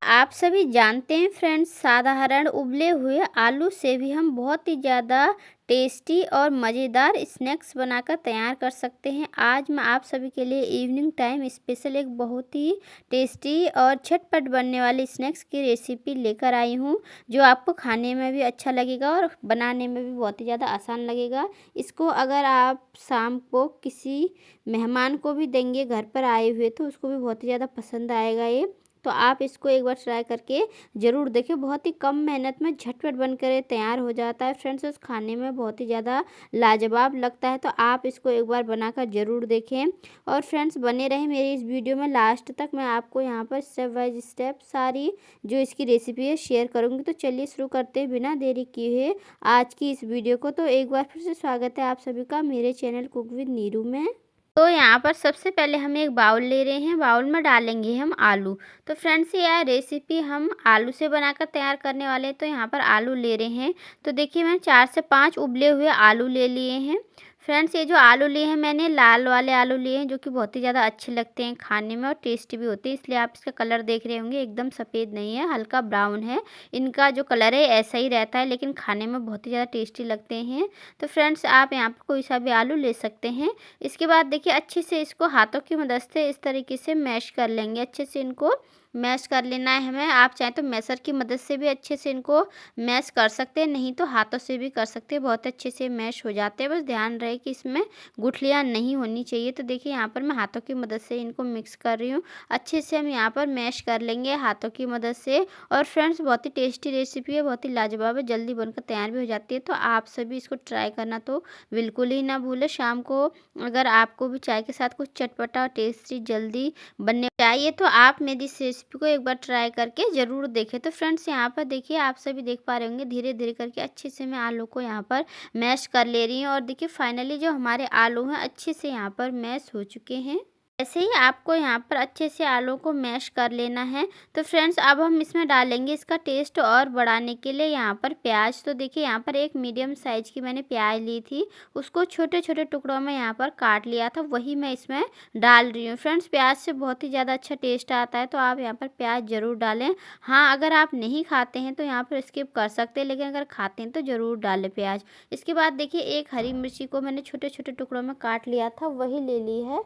आप सभी जानते हैं फ्रेंड्स, साधारण उबले हुए आलू से भी हम बहुत ही ज़्यादा टेस्टी और मज़ेदार स्नैक्स बनाकर तैयार कर सकते हैं। आज मैं आप सभी के लिए इवनिंग टाइम स्पेशल एक बहुत ही टेस्टी और झटपट बनने वाली स्नैक्स की रेसिपी लेकर आई हूँ, जो आपको खाने में भी अच्छा लगेगा और बनाने में भी बहुत ही ज़्यादा आसान लगेगा। इसको अगर आप शाम को किसी मेहमान को भी देंगे घर पर आए हुए, तो उसको भी बहुत ही ज़्यादा पसंद आएगा ये। तो आप इसको एक बार ट्राई करके ज़रूर देखें। बहुत ही कम मेहनत में झटपट बनकर ये तैयार हो जाता है फ्रेंड्स। उस खाने में बहुत ही ज़्यादा लाजवाब लगता है। तो आप इसको एक बार बनाकर ज़रूर देखें। और फ्रेंड्स, बने रहें मेरी इस वीडियो में लास्ट तक। मैं आपको यहाँ पर स्टेप बाय स्टेप सारी जो इसकी रेसिपी है शेयर करूँगी। तो चलिए शुरू करते हैं बिना देरी किए आज की इस वीडियो को। तो एक बार फिर से स्वागत है आप सभी का मेरे चैनल कुक विद नीरू में। तो यहाँ पर सबसे पहले हम एक बाउल ले रहे हैं। बाउल में डालेंगे हम आलू। तो फ्रेंड्स, ये रेसिपी हम आलू से बनाकर तैयार करने वाले हैं। तो यहाँ पर आलू ले रहे हैं। तो देखिए, मैंने 4 से 5 उबले हुए आलू ले लिए हैं। फ्रेंड्स, ये जो आलू लिए हैं मैंने लाल वाले आलू लिए हैं, जो कि बहुत ही ज़्यादा अच्छे लगते हैं खाने में और टेस्टी भी होते हैं। इसलिए आप इसका कलर देख रहे होंगे, एकदम सफ़ेद नहीं है, हल्का ब्राउन है। इनका जो कलर है ऐसा ही रहता है, लेकिन खाने में बहुत ही ज़्यादा टेस्टी लगते हैं। तो फ्रेंड्स, आप यहाँ पर कोई सा भी आलू ले सकते हैं। इसके बाद देखिए, अच्छे से इसको हाथों की मदद से इस तरीके से मैश कर लेंगे। अच्छे से इनको मैश कर लेना है हमें। आप चाहें तो मैशर की मदद से भी अच्छे से इनको मैश कर सकते हैं, नहीं तो हाथों से भी कर सकते हैं। बहुत अच्छे से मैश हो जाते हैं। बस ध्यान रहे कि इसमें गुठलियाँ नहीं होनी चाहिए। तो देखिए, यहाँ पर मैं हाथों की मदद से इनको मिक्स कर रही हूँ। अच्छे से हम यहाँ पर मैश कर लेंगे हाथों की मदद से। और फ्रेंड्स, बहुत ही टेस्टी रेसिपी है, बहुत ही लाजवाब है, जल्दी बनकर तैयार भी हो जाती है। तो आप सभी इसको ट्राई करना तो बिल्कुल ही ना भूलें। शाम को अगर आपको भी चाय के साथ कुछ चटपटा और टेस्टी जल्दी बनने चाहिए, तो आप मेरी इस रेसिपी को एक बार ट्राई करके ज़रूर देखें। तो फ्रेंड्स, यहाँ पर देखिए, आप सभी देख पा रहे होंगे, धीरे धीरे करके अच्छे से मैं आलू को यहाँ पर मैश कर ले रही हूँ। और देखिए, फाइनली जो हमारे आलू हैं अच्छे से यहाँ पर मैश हो चुके हैं। ऐसे ही आपको यहाँ पर अच्छे से आलू को मैश कर लेना है। तो फ्रेंड्स, अब हम इसमें डालेंगे इसका टेस्ट और बढ़ाने के लिए यहाँ पर प्याज। तो देखिए, यहाँ पर एक मीडियम साइज़ की मैंने प्याज ली थी, उसको छोटे छोटे टुकड़ों में यहाँ पर काट लिया था, वही मैं इसमें डाल रही हूँ। फ्रेंड्स, प्याज से बहुत ही ज़्यादा अच्छा टेस्ट आता है, तो आप यहाँ पर प्याज ज़रूर डालें। हाँ, अगर आप नहीं खाते हैं तो यहाँ पर स्किप कर सकते हैं, लेकिन अगर खाते हैं तो ज़रूर डालें प्याज। इसके बाद देखिए, एक हरी मिर्ची को मैंने छोटे छोटे टुकड़ों में काट लिया था, वही ले ली है।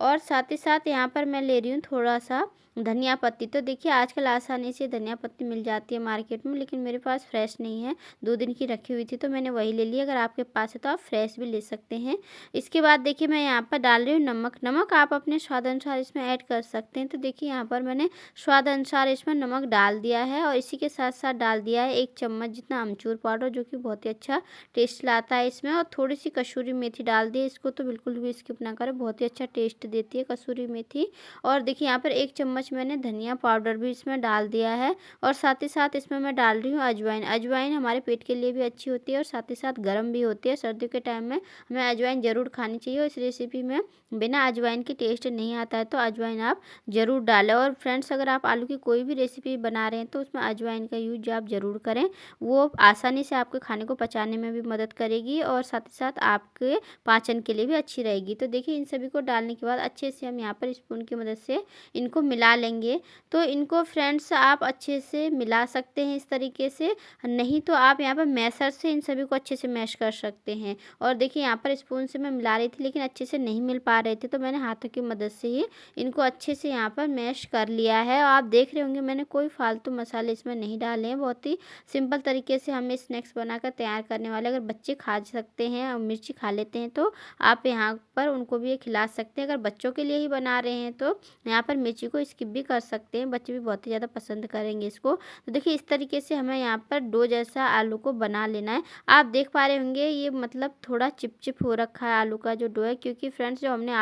और साथ ही साथ यहाँ पर मैं ले रही हूँ थोड़ा सा धनिया पत्ती। तो देखिए, आजकल आसानी से धनिया पत्ती मिल जाती है मार्केट में, लेकिन मेरे पास फ्रेश नहीं है, 2 दिन की रखी हुई थी, तो मैंने वही ले ली। अगर आपके पास है तो आप फ्रेश भी ले सकते हैं। इसके बाद देखिए, मैं यहाँ पर डाल रही हूँ नमक। नमक आप अपने स्वाद अनुसार इसमें ऐड कर सकते हैं। तो देखिए, यहाँ पर मैंने स्वाद अनुसार इसमें नमक डाल दिया है। और इसी के साथ साथ डाल दिया है 1 चम्मच जितना अमचूर पाउडर, जो कि बहुत ही अच्छा टेस्ट लाता है इसमें। और थोड़ी सी कसूरी मेथी डाल दी है। इसको तो बिल्कुल भी स्किप ना करें, बहुत ही अच्छा टेस्ट देती है कसूरी मेथी। और देखिए, यहाँ पर 1 चम्मच मैंने धनिया पाउडर भी इसमें डाल दिया है। और साथ ही साथ इसमें मैं डाल रही हूँ अजवाइन। अजवाइन हमारे पेट के लिए भी अच्छी होती है और साथ ही साथ गर्म भी होती है। सर्दियों के टाइम में हमें अजवाइन ज़रूर खानी चाहिए। और इस रेसिपी में बिना अजवाइन के टेस्ट नहीं आता है, तो अजवाइन आप ज़रूर डालें। और फ्रेंड्स, अगर आप आलू की कोई भी रेसिपी बना रहे हैं तो उसमें अजवाइन का यूज आप ज़रूर करें। वो आसानी से आपके खाने को पचाने में भी मदद करेगी और साथ ही साथ आपके पाचन के लिए भी अच्छी रहेगी। तो देखिए, इन सभी को डालने के बाद अच्छे से हम यहाँ पर स्पून की मदद से इनको मिला लेंगे। तो इनको फ्रेंड्स आप अच्छे से मिला सकते हैं इस तरीके से, नहीं तो आप यहाँ पर मैशर से इन सभी को अच्छे से मैश कर सकते हैं। और देखिए, यहाँ पर स्पून से मैं मिला रही थी, लेकिन अच्छे से नहीं मिल पा रहे थे, तो मैंने हाथों की मदद से ही इनको अच्छे से यहाँ पर मैश कर लिया है। और आप देख रहे होंगे, मैंने कोई फालतू मसाले इसमें नहीं डाले हैं। बहुत ही सिंपल तरीके से हम स्नैक्स बनाकर तैयार करने वाले। अगर बच्चे खा सकते हैं और मिर्ची खा लेते हैं, तो आप यहाँ पर उनको भी ये खिला सकते हैं। अगर बच्चों के लिए ही बना रहे हैं तो यहाँ पर मिर्ची को स्किप भी कर सकते हैं, बच्चे भी बहुत ही ज़्यादा पसंद करेंगे इसको। तो देखिए, इस तरीके से हमें यहाँ पर डो जैसा आलू को बना लेना है। आप देख पा रहे होंगे, ये मतलब थोड़ा चिपचिप हो रखा है आलू का जो डो है, क्योंकि फ्रेंड्स, जो हमने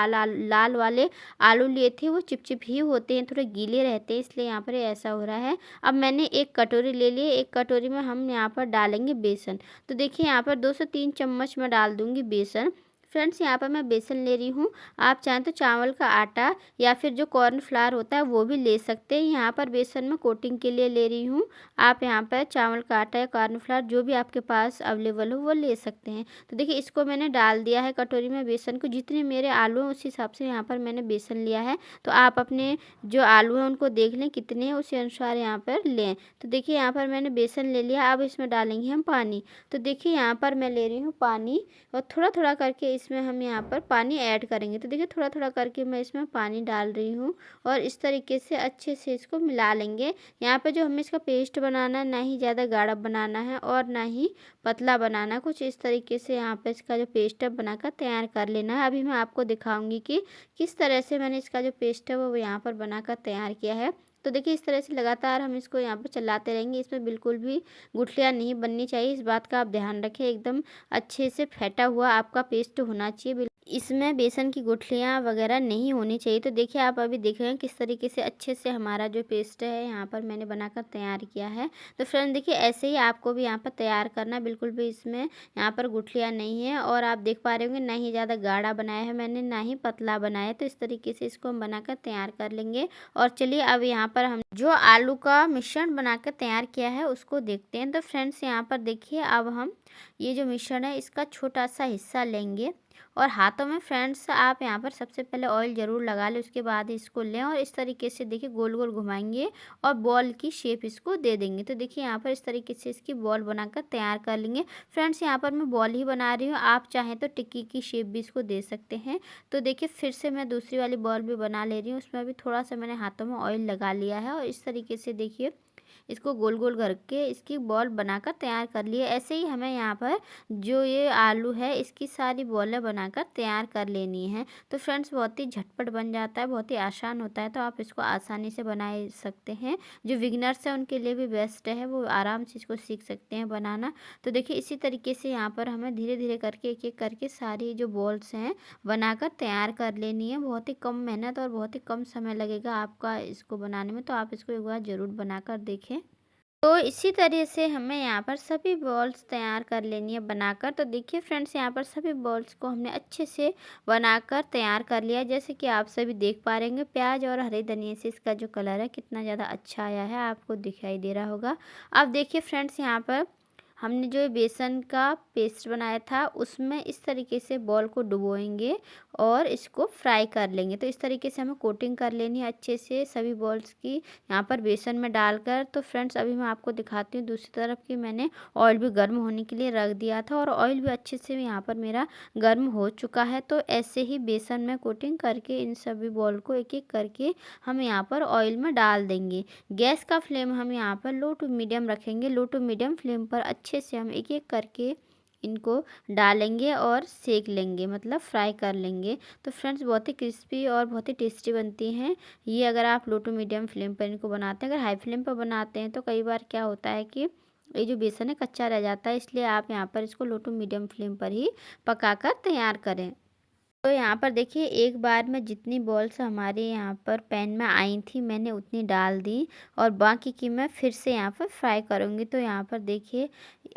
लाल वाले आलू लिए थे वो चिपचिप ही होते हैं, थोड़े गीले रहते हैं, इसलिए यहाँ पर ऐसा हो रहा है। अब मैंने एक कटोरी ले ली है। एक कटोरी में हम यहाँ पर डालेंगे बेसन। तो देखिए, यहाँ पर 2 से 3 चम्मच मैं डाल दूँगी बेसन। फ्रेंड्स यहाँ पर मैं बेसन ले रही हूँ। आप चाहें तो चावल का आटा या फिर जो कॉर्नफ्लावर होता है वो भी ले सकते हैं। यहाँ पर बेसन में कोटिंग के लिए ले रही हूँ। आप यहाँ पर चावल का आटा या कॉर्नफ्लावर जो भी आपके पास अवेलेबल हो वो ले सकते हैं। तो देखिए इसको मैंने डाल दिया है कटोरी में बेसन को। जितने मेरे आलू हैं उस हिसाब से यहाँ पर मैंने बेसन लिया है। तो आप अपने जो आलू हैं उनको देख लें कितने हैं, उसी अनुसार यहाँ पर लें। तो देखिए यहाँ पर मैंने बेसन ले लिया। अब इसमें डालेंगे हम पानी। तो देखिए यहाँ पर मैं ले रही हूँ पानी और थोड़ा थोड़ा करके इसमें हम यहाँ पर पानी ऐड करेंगे। तो देखिए थोड़ा थोड़ा करके मैं इसमें पानी डाल रही हूँ और इस तरीके से अच्छे से इसको मिला लेंगे। यहाँ पे जो हमें इसका पेस्ट बनाना है, ना ही ज़्यादा गाढ़ा बनाना है और ना ही पतला बनाना, कुछ इस तरीके से यहाँ पे इसका जो पेस्ट है बनाकर तैयार कर लेना है। अभी मैं आपको दिखाऊंगी कि किस तरह से मैंने इसका जो पेस्ट है वो यहाँ पर बनाकर तैयार किया है। तो देखिए इस तरह से लगातार हम इसको यहाँ पर चलाते रहेंगे। इसमें बिल्कुल भी गुठलियाँ नहीं बननी चाहिए, इस बात का आप ध्यान रखें। एकदम अच्छे से फेंटा हुआ आपका पेस्ट होना चाहिए। इसमें बेसन की गुठलियाँ वगैरह नहीं होनी चाहिए। तो देखिए आप अभी देख रहे हैं किस तरीके से अच्छे से हमारा जो पेस्ट है यहाँ पर मैंने बनाकर तैयार किया है। तो फ्रेंड देखिए ऐसे ही आपको भी यहाँ पर तैयार करना, बिल्कुल भी इसमें यहाँ पर गुठलियाँ नहीं है। और आप देख पा रहे होंगे ना ही ज़्यादा गाढ़ा बनाया है मैंने, ना ही पतला बनाया है। तो इस तरीके से इसको हम बनाकर तैयार कर लेंगे। और चलिए अब यहाँ पर हम जो आलू का मिश्रण बनाकर तैयार किया है उसको देखते हैं। तो फ्रेंड्स यहाँ पर देखिए अब हम ये जो मिश्रण है इसका छोटा सा हिस्सा लेंगे और हाथों में फ्रेंड्स आप यहाँ पर सबसे पहले ऑयल ज़रूर लगा लें, उसके बाद इसको लें और इस तरीके से देखिए गोल गोल घुमाएंगे और बॉल की शेप इसको दे देंगे। तो देखिए यहाँ पर इस तरीके से इसकी बॉल बनाकर तैयार कर लेंगे। फ्रेंड्स यहाँ पर मैं बॉल ही बना रही हूँ, आप चाहें तो टिक्की की शेप भी इसको दे सकते हैं। तो देखिए फिर से मैं दूसरी वाली बॉल भी बना ले रही हूँ। उसमें भी थोड़ा सा मैंने हाथों में ऑयल लगा लिया है और इस तरीके से देखिए इसको गोल गोल करके इसकी बॉल बनाकर तैयार कर लिए। ऐसे ही हमें यहाँ पर जो ये आलू है इसकी सारी बॉलें बनाकर तैयार कर लेनी है। तो फ्रेंड्स बहुत ही झटपट बन जाता है, बहुत ही आसान होता है। तो आप इसको आसानी से बना सकते हैं। जो बिगिनर्स हैं उनके लिए भी बेस्ट है, वो आराम से इसको सीख सकते हैं बनाना। तो देखिए इसी तरीके से यहाँ पर हमें धीरे धीरे करके एक एक करके सारी जो बॉल्स हैं बनाकर तैयार कर लेनी है। बहुत ही कम मेहनत और बहुत ही कम समय लगेगा आपका इसको बनाने में। तो आप इसको एक बार ज़रूर बनाकर देखें। तो इसी तरह से हमें यहाँ पर सभी बॉल्स तैयार कर लेनी है बनाकर। तो देखिए फ्रेंड्स यहाँ पर सभी बॉल्स को हमने अच्छे से बनाकर तैयार कर लिया। जैसे कि आप सभी देख पा रहे होंगे प्याज और हरे धनिया से इसका जो कलर है कितना ज़्यादा अच्छा आया है, आपको दिखाई दे रहा होगा। अब देखिए फ्रेंड्स यहाँ पर हमने जो बेसन का पेस्ट बनाया था उसमें इस तरीके से बॉल को डुबोएंगे और इसको फ्राई कर लेंगे। तो इस तरीके से हमें कोटिंग कर लेनी है अच्छे से सभी बॉल्स की यहाँ पर बेसन में डालकर। तो फ्रेंड्स अभी मैं आपको दिखाती हूँ दूसरी तरफ कि मैंने ऑयल भी गर्म होने के लिए रख दिया था और ऑयल भी अच्छे से यहाँ पर मेरा गर्म हो चुका है। तो ऐसे ही बेसन में कोटिंग करके इन सभी बॉल को एक एक करके हम यहाँ पर ऑयल में डाल देंगे। गैस का फ्लेम हम यहाँ पर लो टू मीडियम रखेंगे। लो टू मीडियम फ्लेम पर अच्छे से हम एक एक करके इनको डालेंगे और सेक लेंगे, मतलब फ्राई कर लेंगे। तो फ्रेंड्स बहुत ही क्रिस्पी और बहुत ही टेस्टी बनती हैं ये, अगर आप लो टू मीडियम फ्लेम पर इनको बनाते हैं। अगर हाई फ्लेम पर बनाते हैं तो कई बार क्या होता है कि ये जो बेसन है कच्चा रह जाता है, इसलिए आप यहाँ पर इसको लो टू मीडियम फ्लेम पर ही पकाकर तैयार करें। तो यहाँ पर देखिए एक बार में जितनी बॉल्स हमारे यहाँ पर पैन में आई थी मैंने उतनी डाल दी और बाकी की मैं फिर से यहाँ पर फ्राई करूँगी। तो यहाँ पर देखिए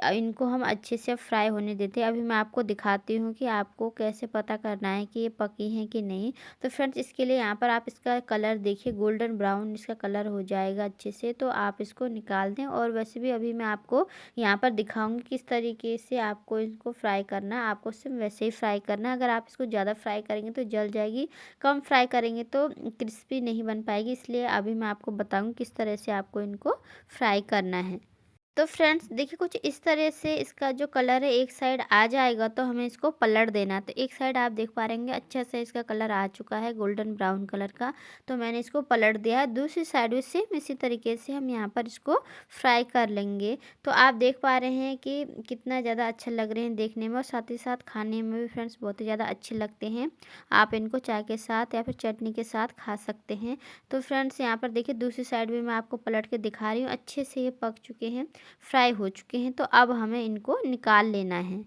इनको हम अच्छे से फ्राई होने देते हैं। अभी मैं आपको दिखाती हूँ कि आपको कैसे पता करना है कि ये पकी हैं कि नहीं। तो फ्रेंड्स इसके लिए यहाँ पर आप इसका कलर देखिए गोल्डन ब्राउन इसका कलर हो जाएगा अच्छे से, तो आप इसको निकाल दें। और वैसे भी अभी मैं आपको यहाँ पर दिखाऊंगी किस तरीके से आपको इसको फ्राई करना है। आपको सिर्फ वैसे ही फ्राई करना है। अगर आप इसको ज़्यादा फ्राई करेंगे तो जल जाएगी, कम फ्राई करेंगे तो क्रिस्पी नहीं बन पाएगी। इसलिए अभी मैं आपको बताऊंगी किस तरह से आपको इनको फ्राई करना है। तो फ्रेंड्स देखिए कुछ इस तरह से इसका जो कलर है एक साइड आ जाएगा तो हमें इसको पलट देना है। तो एक साइड आप देख पा रहे होंगे अच्छा से इसका कलर आ चुका है गोल्डन ब्राउन कलर का, तो मैंने इसको पलट दिया है। दूसरी साइड भी सेम इसी तरीके से हम यहाँ पर इसको फ्राई कर लेंगे। तो आप देख पा रहे हैं कि कितना ज़्यादा अच्छा लग रहे हैं देखने में और साथ ही साथ खाने में भी फ्रेंड्स बहुत ही ज़्यादा अच्छे लगते हैं। आप इनको चाय के साथ या फिर चटनी के साथ खा सकते हैं। तो फ्रेंड्स यहाँ पर देखिए दूसरी साइड भी मैं आपको पलट के दिखा रही हूँ, अच्छे से ये पक चुके हैं, फ्राई हो चुके हैं। तो अब हमें इनको निकाल लेना है।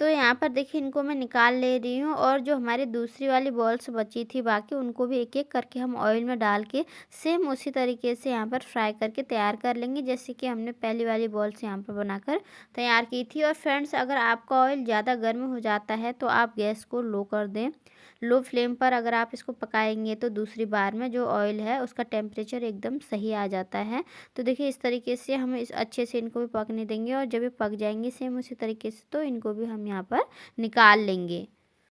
तो यहाँ पर देखिए इनको मैं निकाल ले रही हूँ और जो हमारी दूसरी वाली बॉल्स बची थी बाकी उनको भी एक-एक करके हम ऑयल में डाल के सेम उसी तरीके से यहाँ पर फ्राई करके तैयार कर लेंगे, जैसे कि हमने पहली वाली बॉल्स यहाँ पर बनाकर तैयार की थी। और फ्रेंड्स, अगर आपका ऑयल ज़्यादा गर्म हो जाता है तो आप गैस को लो कर दें। लो फ्लेम पर अगर आप इसको पकाएंगे तो दूसरी बार में जो ऑयल है उसका टेम्परेचर एकदम सही आ जाता है। तो देखिए इस तरीके से हम इस अच्छे से इनको भी पकने देंगे और जब ये पक जाएंगे सेम उसी तरीके से तो इनको भी हम यहाँ पर निकाल लेंगे।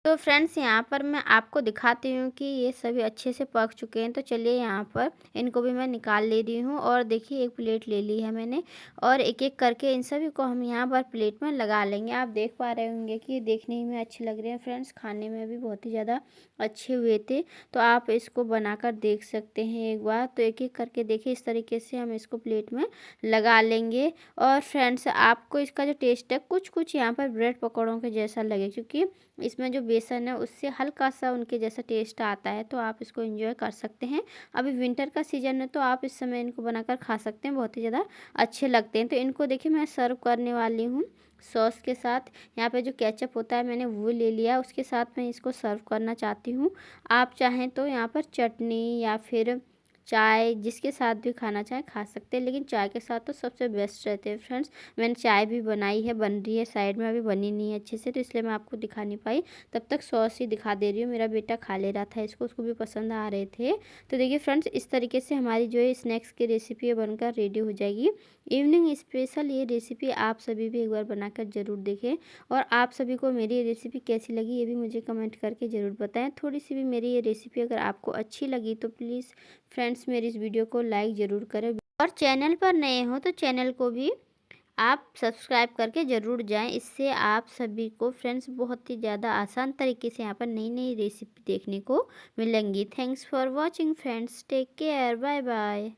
तो फ्रेंड्स, यहाँ पर मैं आपको दिखाती हूँ कि ये सभी अच्छे से पक चुके हैं। तो चलिए यहाँ पर इनको भी मैं निकाल ले रही हूँ और देखिए एक प्लेट ले ली है मैंने और एक-एक करके इन सभी को हम यहाँ पर प्लेट में लगा लेंगे। आप देख पा रहे होंगे कि देखने में अच्छे लग रहे हैं फ्रेंड्स, खाने में भी बहुत ही ज़्यादा अच्छे हुए थे। तो आप इसको बनाकर देख सकते हैं एक बार। तो एक-एक करके देखिए इस तरीके से हम इसको प्लेट में लगा लेंगे। और फ्रेंड्स, आपको इसका जो टेस्ट है कुछ-कुछ यहाँ पर ब्रेड पकौड़ों के जैसा लगे, क्योंकि इसमें जो बेसन है उससे हल्का-सा उनके जैसा टेस्ट आता है, तो आप इसको एंजॉय कर सकते हैं। अभी विंटर का सीज़न है तो आप इस समय इनको बनाकर खा सकते हैं, बहुत ही ज़्यादा अच्छे लगते हैं। तो इनको देखिए मैं सर्व करने वाली हूँ सॉस के साथ। यहाँ पे जो केचप होता है मैंने वो ले लिया, उसके साथ मैं इसको सर्व करना चाहती हूँ। आप चाहें तो यहाँ पर चटनी या फिर चाय जिसके साथ भी खाना चाहें खा सकते हैं, लेकिन चाय के साथ तो सबसे बेस्ट रहते हैं फ्रेंड्स। मैंने चाय भी बनाई है, बन रही है साइड में, अभी बनी नहीं है अच्छे से तो इसलिए मैं आपको दिखा नहीं पाई। तब तक सॉस ही दिखा दे रही हूँ। मेरा बेटा खा ले रहा था इसको, उसको भी पसंद आ रहे थे। तो देखिए फ्रेंड्स, इस तरीके से हमारी जो है स्नैक्स की रेसिपी है बनकर रेडी हो जाएगी। इवनिंग स्पेशल ये रेसिपी आप सभी भी एक बार बनाकर ज़रूर देखें। और आप सभी को मेरी ये रेसिपी कैसी लगी ये भी मुझे कमेंट करके ज़रूर बताएं। थोड़ी सी भी मेरी ये रेसिपी अगर आपको अच्छी लगी तो प्लीज़ फ्रेंड्स मेरी इस वीडियो को लाइक ज़रूर करें और चैनल पर नए हो तो चैनल को भी आप सब्सक्राइब करके ज़रूर जाएं। इससे आप सभी को फ्रेंड्स बहुत ही ज़्यादा आसान तरीके से यहाँ पर नई नई रेसिपी देखने को मिलेंगी। Thanks for watching friends, take care, bye bye.